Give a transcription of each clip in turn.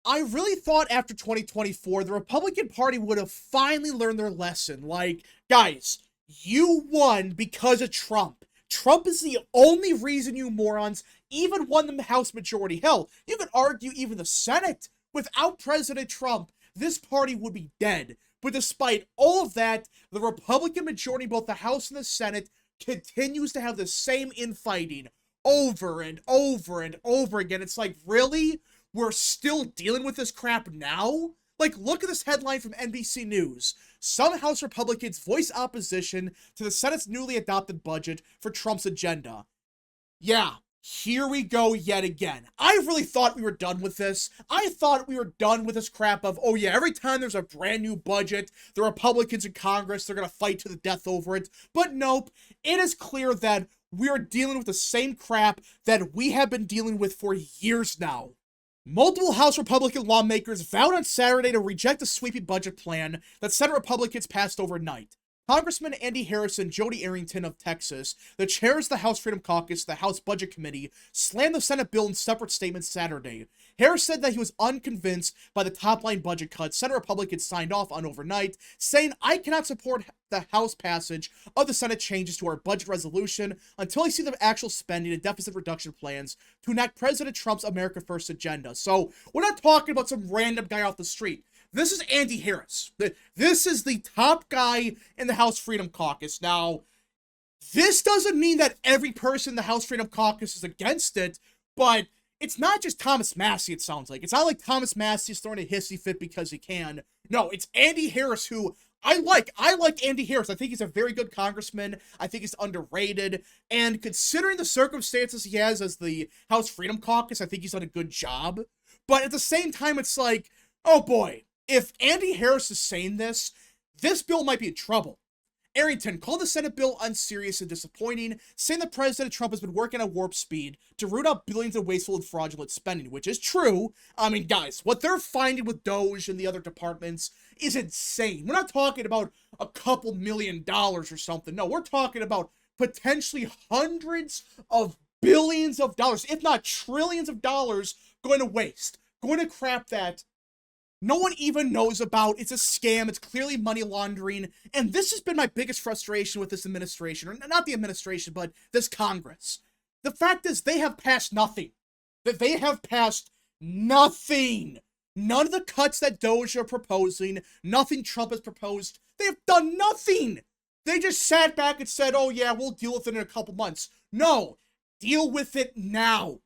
I really thought after 2024, the Republican Party would have finally learned their lesson. Like, guys, you won because of Trump. Trump is the only reason you morons even won the House majority. Hell, you could argue even the Senate. Without President Trump, this party would be dead. But despite all of that, the Republican majority in both the House and the Senate continues to have the same infighting over and over and over again. It's like, really? We're still dealing with this crap now? Like, look at this headline from NBC News. Some House Republicans voice opposition to the Senate's newly adopted budget for Trump's agenda. Yeah, here we go yet again. I really thought we were done with this. I thought we were done with this crap of, oh yeah, every time there's a brand new budget, the Republicans in Congress, they're gonna fight to the death over it. But nope, it is clear that we are dealing with the same crap that we have been dealing with for years now. Multiple House Republican lawmakers vowed on Saturday to reject the sweeping budget plan that Senate Republicans passed overnight. Congressman Andy Harris and Jody Arrington of Texas, the chairs of the House Freedom Caucus, the House Budget Committee, slammed the Senate bill in separate statements Saturday. Harris said that he was unconvinced by the top-line budget cuts Senate Republicans signed off on overnight, saying, "I cannot support the House passage of the Senate changes to our budget resolution until I see the actual spending and deficit reduction plans to enact President Trump's America First agenda." So, we're not talking about some random guy off the street. This is Andy Harris. This is the top guy in the House Freedom Caucus. Now, this doesn't mean that every person in the House Freedom Caucus is against it, but it's not just Thomas Massie, it sounds like. It's not like Thomas Massie is throwing a hissy fit because he can. No, it's Andy Harris, who I like. I like Andy Harris. I think he's a very good congressman. I think he's underrated. And considering the circumstances he has as the House Freedom Caucus, I think he's done a good job. But at the same time, it's like, oh boy, if Andy Harris is saying this, this bill might be in trouble. Arrington called the Senate bill unserious and disappointing, saying that President Trump has been working at warp speed to root out billions of wasteful and fraudulent spending, which is true. I mean, guys, what they're finding with Doge and the other departments is insane. We're not talking about a couple $1,000,000 or something. No, we're talking about potentially hundreds of billions of dollars, if not trillions of dollars, going to waste, going to crap that no one even knows about. It's a scam. It's clearly money laundering. And this has been my biggest frustration with this administration, or not the administration, but this Congress. The fact is, they have passed nothing. That they have passed nothing. None of the cuts that Doge are proposing, nothing Trump has proposed, they have done nothing. They just sat back and said, oh yeah, we'll deal with it in a couple months. No, deal with it now.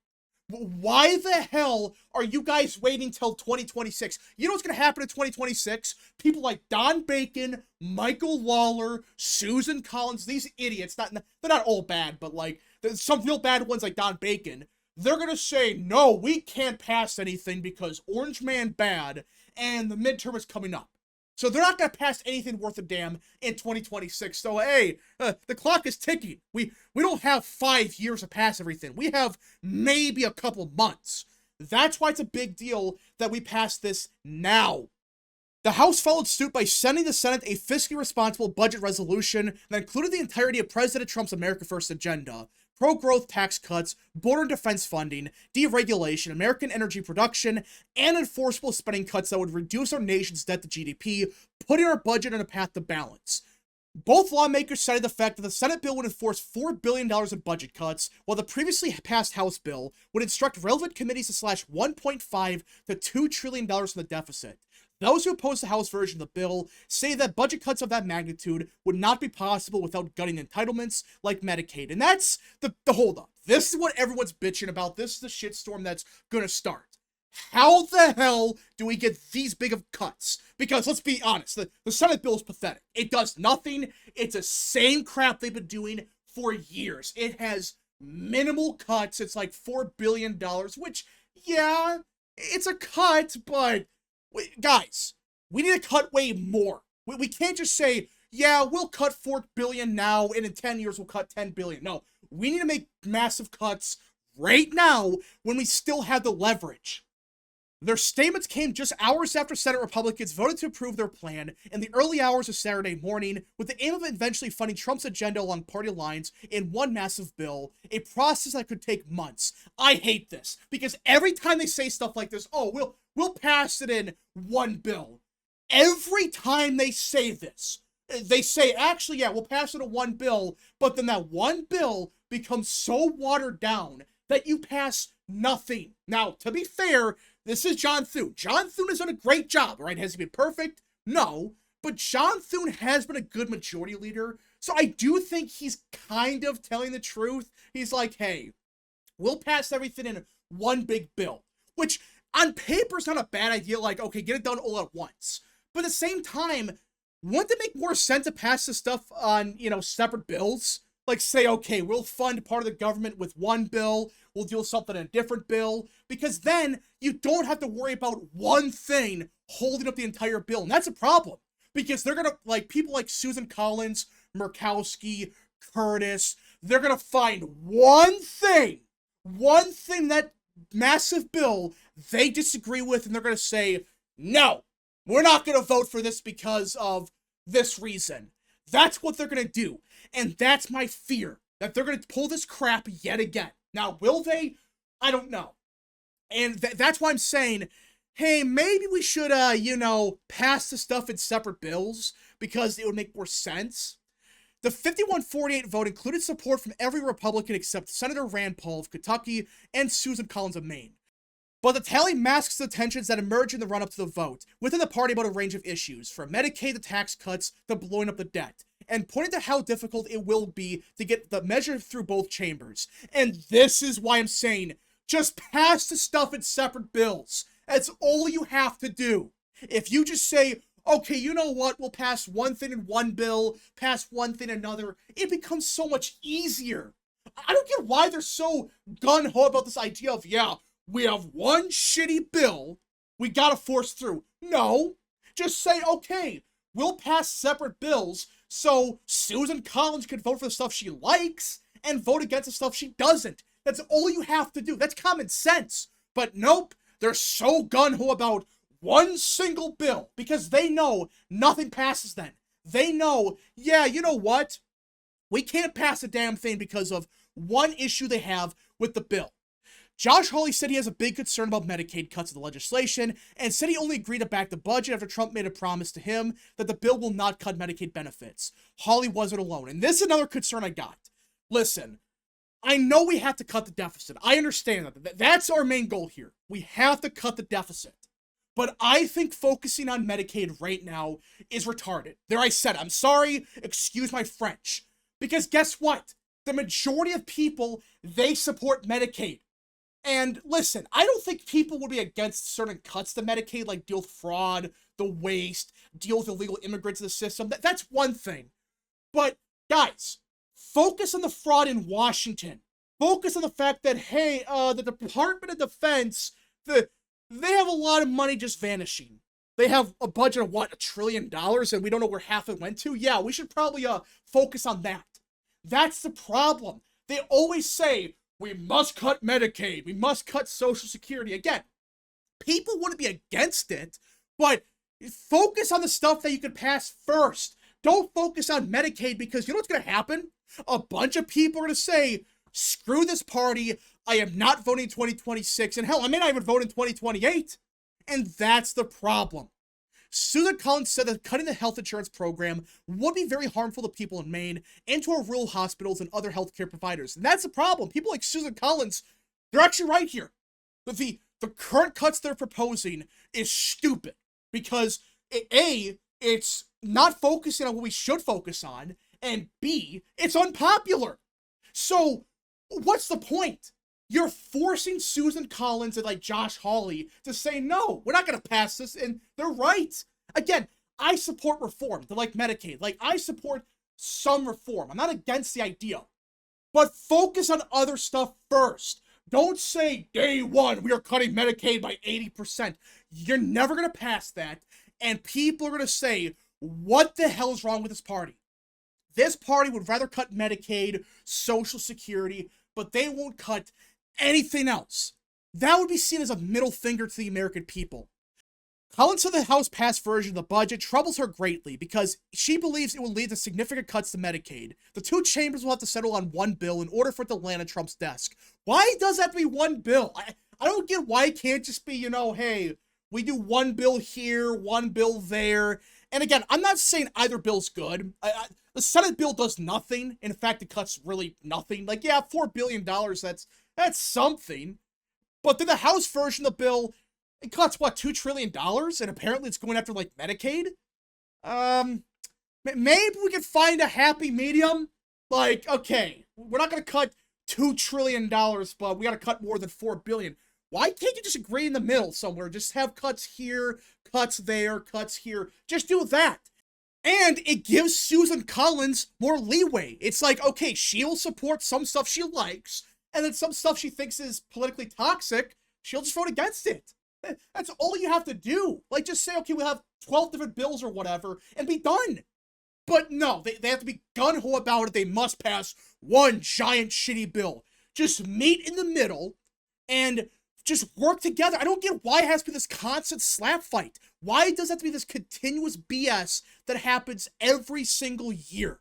Why the hell are you guys waiting till 2026? You know what's going to happen in 2026? People like Don Bacon, Michael Lawler, Susan Collins, these idiots, they're not all bad, but like some real bad ones like Don Bacon, they're going to say, no, we can't pass anything because Orange Man bad and the midterm is coming up. So they're not going to pass anything worth a damn in 2026. So, hey, the clock is ticking. We don't have 5 years to pass everything. We have maybe a couple months. That's why it's a big deal that we pass this now. The House followed suit by sending the Senate a fiscally responsible budget resolution that included the entirety of President Trump's America First agenda. Pro-growth tax cuts, border and defense funding, deregulation, American energy production, and enforceable spending cuts that would reduce our nation's debt to GDP, putting our budget on a path to balance. Both lawmakers cited the fact that the Senate bill would enforce $4 billion in budget cuts, while the previously passed House bill would instruct relevant committees to slash $1.5 to $2 trillion in the deficit. Those who oppose the House version of the bill say that budget cuts of that magnitude would not be possible without gutting entitlements like Medicaid. And that's the holdup. This is what everyone's bitching about. This is the shitstorm that's gonna start. How the hell do we get these big of cuts? Because let's be honest, the Senate bill is pathetic. It does nothing. It's the same crap they've been doing for years. It has minimal cuts. It's like $4 billion, which, yeah, it's a cut, but guys, we need to cut way more. We can't just say, yeah, we'll cut $4 billion now, and in 10 years we'll cut $10 billion. No, we need to make massive cuts right now when we still have the leverage. Their statements came just hours after Senate Republicans voted to approve their plan in the early hours of Saturday morning, with the aim of eventually funding Trump's agenda along party lines in one massive bill, a process that could take months. I hate this, because every time they say stuff like this, oh, we'll pass it in one bill. Every time they say this, they say, actually, yeah, we'll pass it in one bill, but then that one bill becomes so watered down that you pass nothing. Now, to be fair, this is John Thune. John Thune has done a great job, right? Has he been perfect? No. But John Thune has been a good majority leader. So I do think he's kind of telling the truth. He's like, hey, we'll pass everything in one big bill. Which, on paper, is not a bad idea. Like, okay, get it done all at once. But at the same time, wouldn't it make more sense to pass this stuff on, separate bills? Like, say, okay, we'll fund part of the government with one bill, we'll deal with something in a different bill, because then you don't have to worry about one thing holding up the entire bill. And that's a problem, because they're going to, like, people like Susan Collins, Murkowski, Curtis, they're going to find one thing that massive bill they disagree with, and they're going to say, no, we're not going to vote for this because of this reason. That's what they're going to do. And that's my fear, that they're going to pull this crap yet again. Now, will they? I don't know. And that's why I'm saying, hey, maybe we should, pass the stuff in separate bills, because it would make more sense. The 51-48 vote included support from every Republican except Senator Rand Paul of Kentucky and Susan Collins of Maine. But the tally masks the tensions that emerge in the run-up to the vote within the party about a range of issues, from Medicaid to tax cuts to blowing up the debt, and pointing to how difficult it will be to get the measure through both chambers. And this is why I'm saying, just pass the stuff in separate bills. That's all you have to do. If you just say, okay, you know what, we'll pass one thing in one bill, pass one thing in another, it becomes so much easier. I don't get why they're so gung-ho about this idea of, yeah, we have one shitty bill we gotta force through. No, just say, okay, we'll pass separate bills so Susan Collins can vote for the stuff she likes and vote against the stuff she doesn't. That's all you have to do. That's common sense. But nope, they're so gung-ho about one single bill because they know nothing passes then. They know, yeah, you know what? We can't pass a damn thing because of one issue they have with the bill. Josh Hawley said he has a big concern about Medicaid cuts in the legislation, and said he only agreed to back the budget after Trump made a promise to him that the bill will not cut Medicaid benefits. Hawley wasn't alone, and this is another concern I got. Listen, I know we have to cut the deficit. I understand that. That's our main goal here. We have to cut the deficit. But I think focusing on Medicaid right now is retarded. There I said, I'm sorry, excuse my French. Because guess what? The majority of people, they support Medicaid. And listen, I don't think people would be against certain cuts to Medicaid, like deal with fraud, the waste, deal with illegal immigrants in the system. That's one thing. But guys, focus on the fraud in Washington. Focus on the fact that, hey, the Department of Defense, they have a lot of money just vanishing. They have a budget of, what, $1 trillion, and we don't know where half it went to? Yeah, we should probably focus on that. That's the problem. They always say, we must cut Medicaid. We must cut Social Security. Again, people wouldn't be against it, but focus on the stuff that you can pass first. Don't focus on Medicaid, because you know what's going to happen? A bunch of people are going to say, screw this party. I am not voting in 2026. And hell, I may not even vote in 2028. And that's the problem. Susan Collins said that cutting the health insurance program would be very harmful to people in Maine and to our rural hospitals and other healthcare providers. And that's the problem. People like Susan Collins, they're actually right here. But the current cuts they're proposing is stupid, because A, it's not focusing on what we should focus on, and B, it's unpopular. So what's the point? You're forcing Susan Collins and like Josh Hawley to say, no, we're not going to pass this. And they're right. Again, I support reform. They're like Medicaid. Like, I support some reform. I'm not against the idea. But focus on other stuff first. Don't say, day one, we are cutting Medicaid by 80%. You're never going to pass that. And people are going to say, what the hell is wrong with this party? This party would rather cut Medicaid, Social Security, but they won't cut anything else. that would be seen as a middle finger to the American people. Collins said the House-passed version of the budget troubles her greatly because she believes it will lead to significant cuts to Medicaid. The two chambers will have to settle on one bill in order for it to land on Trump's desk. Why does that have to be one bill? I don't get why it can't just be, you know, hey, we do one bill here, one bill there. And again, I'm not saying either bill's good. The Senate bill does nothing. In fact, it cuts really nothing. Like, yeah, $4 billion, that's something. But then the House version of the bill, it cuts, what, $2 trillion? And apparently it's going after, like, Medicaid? Maybe we can find a happy medium? Like, okay, we're not going to cut $2 trillion, but we got to cut more than $4 billion. Why can't you just agree in the middle somewhere? Just have cuts here, cuts there, cuts here. Just do that. And it gives Susan Collins more leeway. It's like, okay, she'll support some stuff she likes, and then some stuff she thinks is politically toxic, she'll just vote against it. That's all you have to do. Like, just say, okay, we'll have 12 different bills or whatever, and be done. But no, they have to be gung-ho about it. They must pass one giant shitty bill. Just meet in the middle, and just work together. I don't get why it has to be this constant slap fight. Why does it have to be this continuous BS that happens every single year?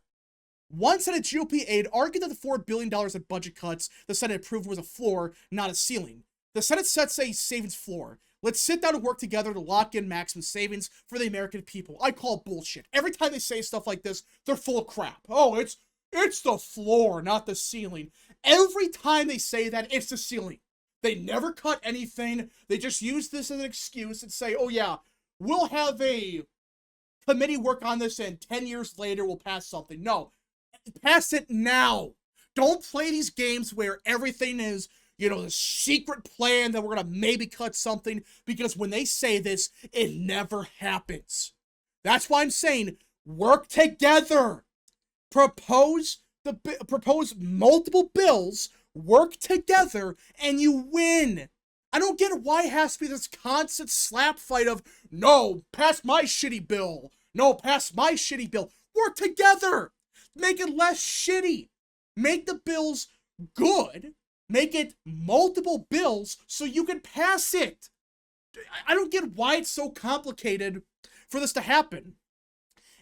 One Senate GOP aide argued that the $4 billion in budget cuts the Senate approved was a floor, not a ceiling. The Senate sets a savings floor. Let's sit down and work together to lock in maximum savings for the American people. I call bullshit. Every time they say stuff like this, they're full of crap. Oh, it's the floor, not the ceiling. Every time they say that, it's the ceiling. They never cut anything. They just use this as an excuse and say, oh yeah, we'll have a committee work on this and 10 years later we'll pass something. No, pass it now. Don't play these games where everything is, you know, the secret plan that we're going to maybe cut something, because when they say this, it never happens. That's why I'm saying work together. Propose multiple bills, work together, and you win. I don't get why it has to be this constant slap fight of, no, pass my shitty bill. No, pass my shitty bill. Work together. Make it less shitty. Make the bills good. Make it multiple bills so you can pass it. I don't get why it's so complicated for this to happen.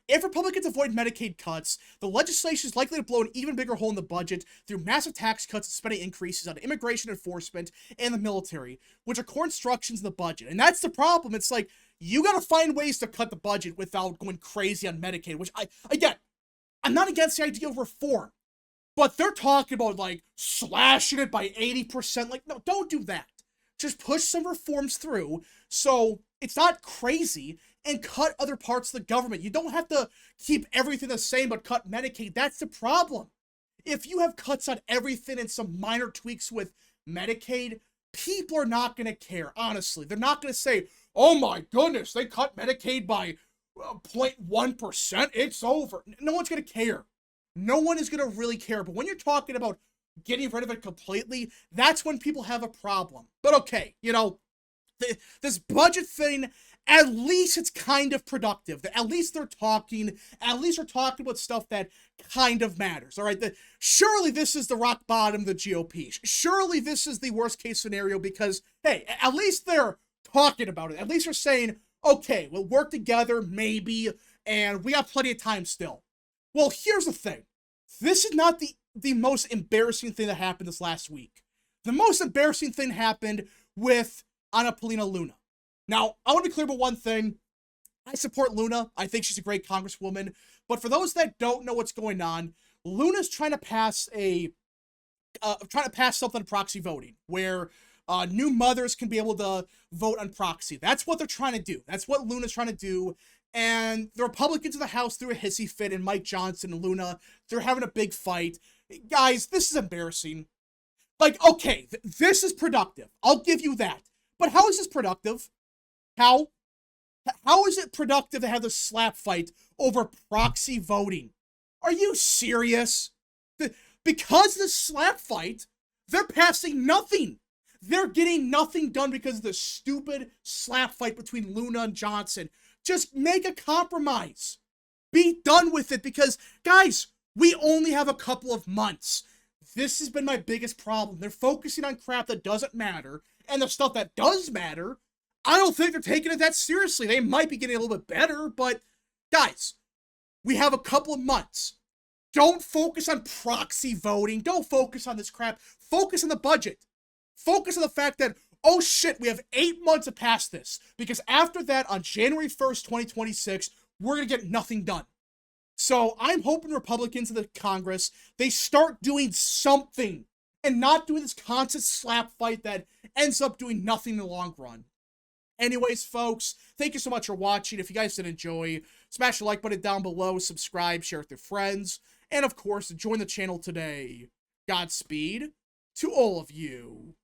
If Republicans avoid Medicaid cuts, the legislation is likely to blow an even bigger hole in the budget through massive tax cuts and spending increases on immigration enforcement and the military, which are core instructions in the budget. And that's the problem. It's like, you gotta find ways to cut the budget without going crazy on Medicaid, which I'm not against the idea of reform, but they're talking about, like, slashing it by 80%. Like, no, don't do that. Just push some reforms through so it's not crazy, and cut other parts of the government. You don't have to keep everything the same but cut Medicaid. That's the problem. If you have cuts on everything and some minor tweaks with Medicaid, people are not going to care, honestly. They're not going to say, oh my goodness, they cut Medicaid by 0.1%, it's over. No one's going to care. No one is going to really care. But when you're talking about getting rid of it completely, that's when people have a problem. But okay, you know, this budget thing, at least it's kind of productive. At least they're talking. At least they're talking about stuff that kind of matters. All right. Surely this is the rock bottom of the GOP. Surely this is the worst case scenario because, hey, at least they're talking about it. At least they're saying, okay, we'll work together, maybe, and we got plenty of time still. Well, here's the thing. This is not the most embarrassing thing that happened this last week. The most embarrassing thing happened with Anna Paulina Luna. Now, I want to be clear about one thing. I support Luna. I think she's a great congresswoman. But for those that don't know what's going on, Luna's trying to pass something on proxy voting, where new mothers can be able to vote on proxy. That's what they're trying to do. That's what Luna's trying to do. And the Republicans in the House threw a hissy fit, and Mike Johnson and Luna, they're having a big fight. Guys, this is embarrassing. Like, okay, this is productive. I'll give you that. But how is this productive? How is it productive to have this slap fight over proxy voting? Are you serious? Because of this slap fight, they're passing nothing. They're getting nothing done because of the stupid slap fight between Luna and Johnson. Just make a compromise. Be done with it because, guys, we only have a couple of months. This has been my biggest problem. They're focusing on crap that doesn't matter, And the stuff that does matter, I don't think they're taking it that seriously. They might be getting a little bit better, but guys, we have a couple of months. Don't focus on proxy voting. Don't focus on this crap. Focus on the budget. Focus on the fact that, oh shit, we have 8 months to pass this. Because after that, on January 1st, 2026, we're going to get nothing done. So I'm hoping Republicans in the Congress, they start doing something and not doing this constant slap fight that ends up doing nothing in the long run. Anyways, folks, thank you so much for watching. If you guys did enjoy, smash the like button down below, subscribe, share with your friends, and of course, join the channel today. Godspeed to all of you.